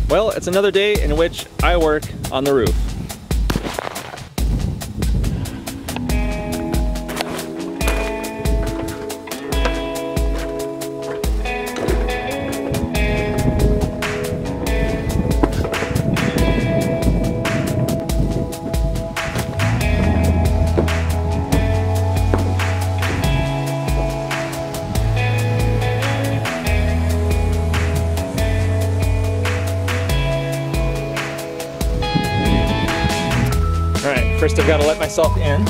Well, it's another day in which I work on the roof. First I've got to let myself in.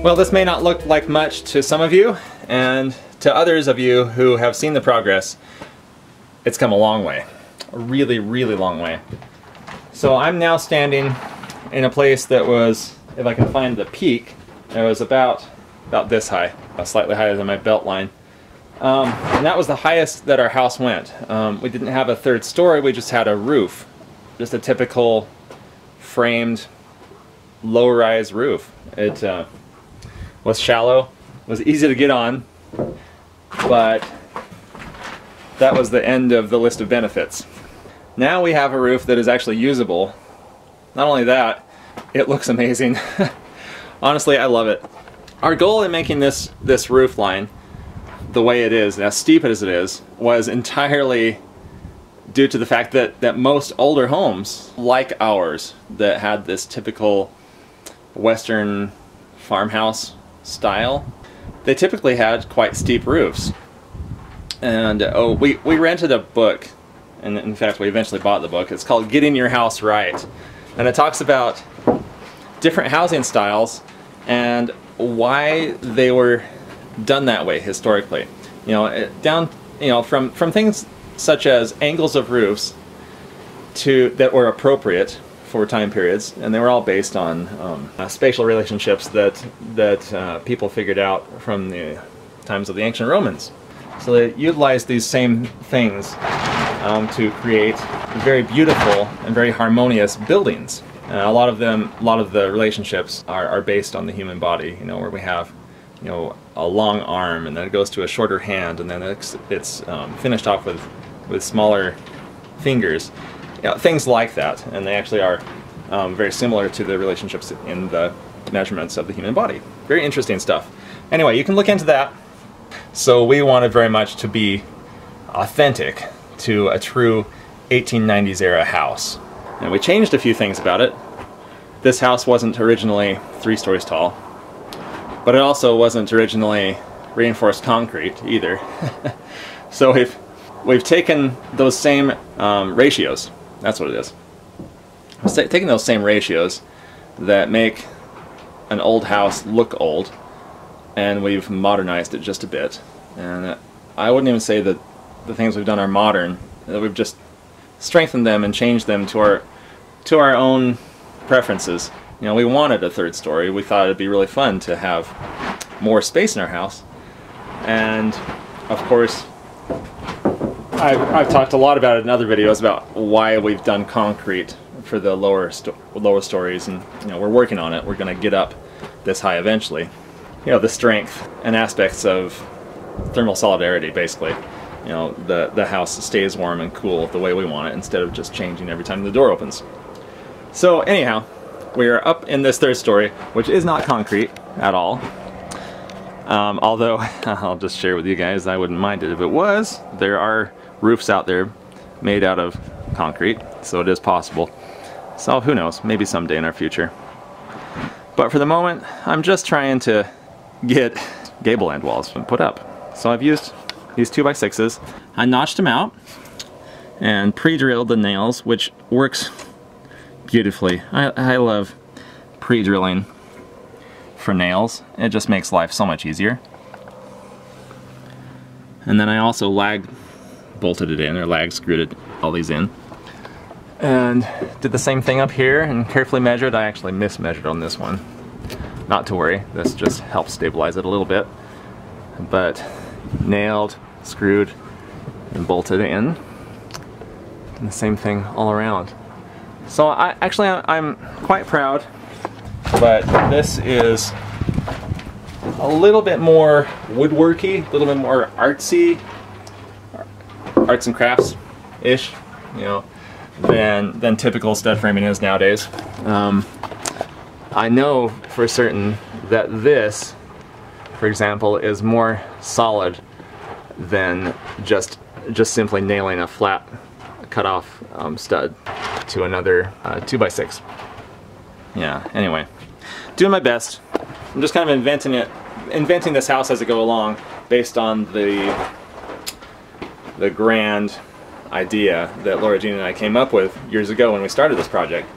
Well, this may not look like much to some of you, and to others of you who have seen the progress, it's come a long way. A really, really long way. So I'm now standing in a place that was, if I can find the peak, it was about this high, slightly higher than my belt line. And that was the highest that our house went. We didn't have a third story, we just had a roof. Just a typical framed, low-rise roof. It was shallow, was easy to get on, but that was the end of the list of benefits. Now we have a roof that is actually usable. Not only that, it looks amazing. Honestly, I love it. Our goal in making this roof line the way it is, as steep as it is, was entirely due to the fact that most older homes, like ours, that had this typical Western farmhouse style, they typically had quite steep roofs. And we rented a book, and in fact we eventually bought the book. It's called Getting Your House Right, and it talks about different housing styles and why they were done that way historically. You know, from things such as angles of roofs that were appropriate for time periods, and they were all based on spatial relationships that people figured out from the times of the ancient Romans. So they utilized these same things to create very beautiful and very harmonious buildings. A lot of the relationships are based on the human body. You know, where we have, you know, a long arm, and then it goes to a shorter hand, and then it's finished off with smaller fingers. You know, things like that, and they actually are very similar to the relationships in the measurements of the human body. Very interesting stuff. Anyway, you can look into that. So we wanted very much to be authentic to a true 1890s era house. And we changed a few things about it. This house wasn't originally 3 stories tall, but it also wasn't originally reinforced concrete either. So we've taken those same ratios. That's what it is. Taking those same ratios that make an old house look old, and we've modernized it just a bit. And I wouldn't even say that the things we've done are modern. We've just strengthened them and changed them to our own preferences. You know, we wanted a 3rd story. We thought it'd be really fun to have more space in our house. And of course, I've talked a lot about it in other videos about why we've done concrete for the lower stories, and you know, we're working on it. We're going to get up this high eventually. You know, the strength and aspects of thermal solidarity, basically. You know, the house stays warm and cool the way we want it, instead of just changing every time the door opens. So anyhow, we are up in this 3rd story, which is not concrete at all. Although, I'll just share with you guys, I wouldn't mind it if it was. There are roofs out there made out of concrete, so it is possible. So who knows, maybe someday in our future. But for the moment, I'm just trying to get gable end walls put up. So I've used these 2x6s. I notched them out and pre-drilled the nails, which works beautifully. I love pre-drilling for nails. It just makes life so much easier. And then I also lag bolted it in, or lag screwed all these in. And did the same thing up here and carefully measured. I actually mismeasured on this one. not to worry. This just helps stabilize it a little bit. But nailed, screwed, and bolted in. And the same thing all around. So I'm quite proud, but this is a little bit more woodworky, a little bit more artsy, arts and crafts-ish, you know, than typical stud framing is nowadays. I know for certain that this, for example, is more solid than just simply nailing a flat cut-off stud to another 2x6. Yeah. Anyway, doing my best. I'm just kind of inventing this house as I go along, based on the grand idea that Lorajean and I came up with years ago when we started this project.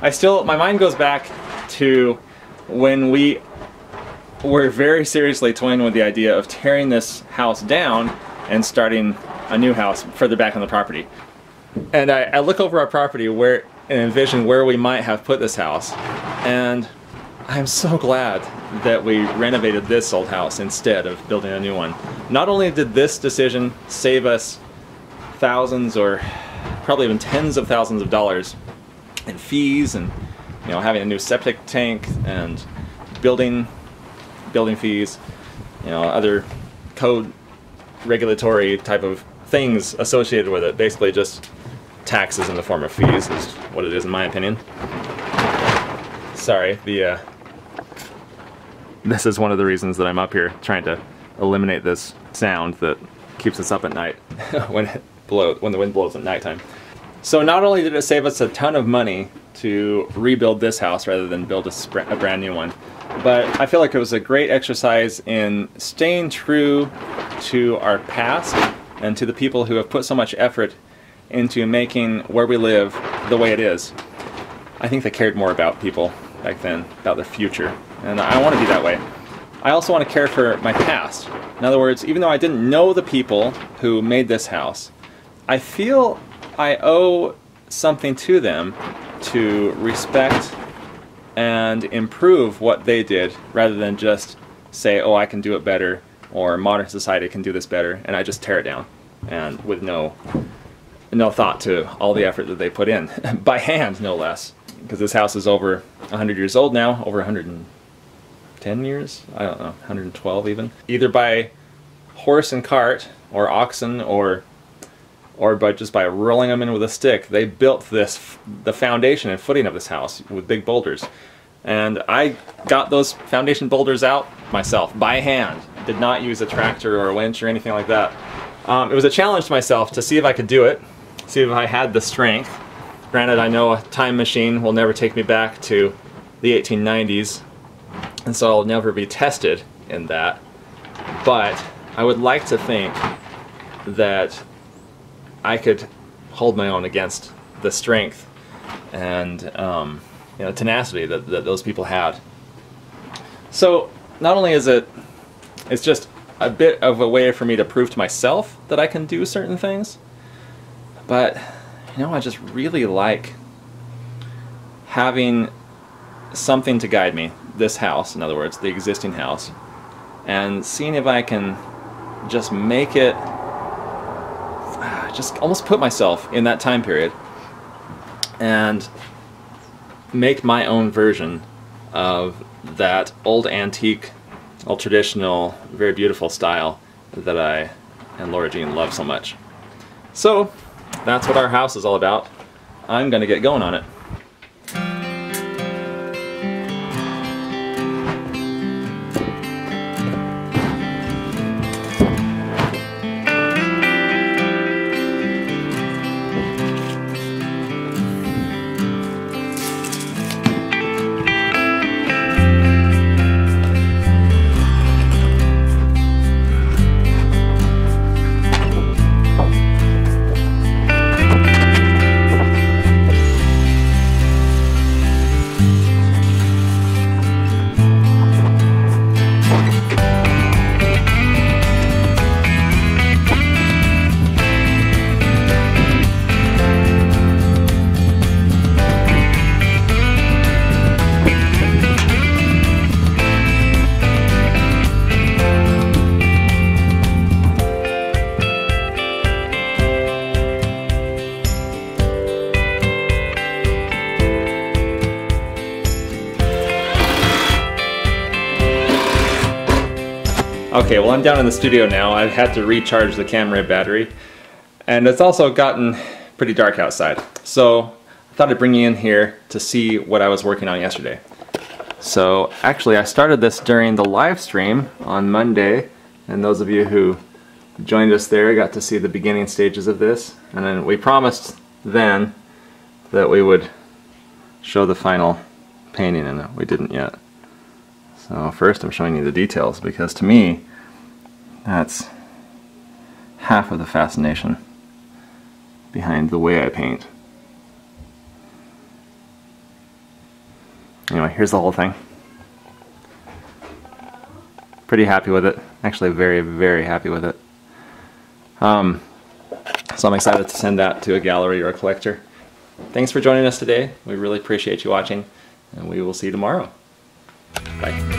My mind goes back to when we were very seriously toying with the idea of tearing this house down and starting a new house further back on the property. And I look over our property and envision where we might have put this house, and I'm so glad that we renovated this old house instead of building a new one. Not only did this decision save us thousands, or probably even tens of thousands of dollars in fees, and you know, having a new septic tank and building fees, you know, other code regulatory type of things associated with it. Basically just taxes in the form of fees is what it is, in my opinion. Sorry, this is one of the reasons that I'm up here, trying to eliminate this sound that keeps us up at night when the wind blows at nighttime. So not only did it save us a ton of money to rebuild this house rather than build a brand new one, but I feel like it was a great exercise in staying true to our past and to the people who have put so much effort into making where we live the way it is. I think they cared more about people back then, about the future, and I want to be that way. I also want to care for my past. In other words, even though I didn't know the people who made this house, I feel I owe something to them to respect and improve what they did, rather than just say, oh, I can do it better, or modern society can do this better, and I just tear it down, and with no thought to all the effort that they put in, by hand no less. Because this house is over 100 years old now, over 110 years? I don't know, 112 even. Either by horse and cart, or oxen, or just by rolling them in with a stick, they built the foundation and footing of this house with big boulders. And I got those foundation boulders out myself, by hand. Did not use a tractor or a winch or anything like that. It was a challenge to myself to see if I could do it, see if I had the strength. Granted, I know a time machine will never take me back to the 1890s, and so I'll never be tested in that. But I would like to think that I could hold my own against the strength and you know, tenacity that those people had. So not only is it's just a bit of a way for me to prove to myself that I can do certain things, but you know, I just really like having something to guide me, this house, in other words, the existing house, and seeing if I can just make it, just almost put myself in that time period and make my own version of that old antique, old traditional, very beautiful style that I and Lorajean love so much. So that's what our house is all about. I'm gonna get going on it. Okay, well I'm down in the studio now. I've had to recharge the camera battery, and it's also gotten pretty dark outside. So I thought I'd bring you in here to see what I was working on yesterday. So actually I started this during the live stream on Monday, and those of you who joined us there got to see the beginning stages of this, and then we promised then that we would show the final painting, and we didn't yet. So first I'm showing you the details, because to me that's half of the fascination behind the way I paint. Anyway, here's the whole thing. Pretty happy with it. Actually very, very happy with it. So I'm excited to send that to a gallery or a collector. Thanks for joining us today. We really appreciate you watching, and we will see you tomorrow. Bye.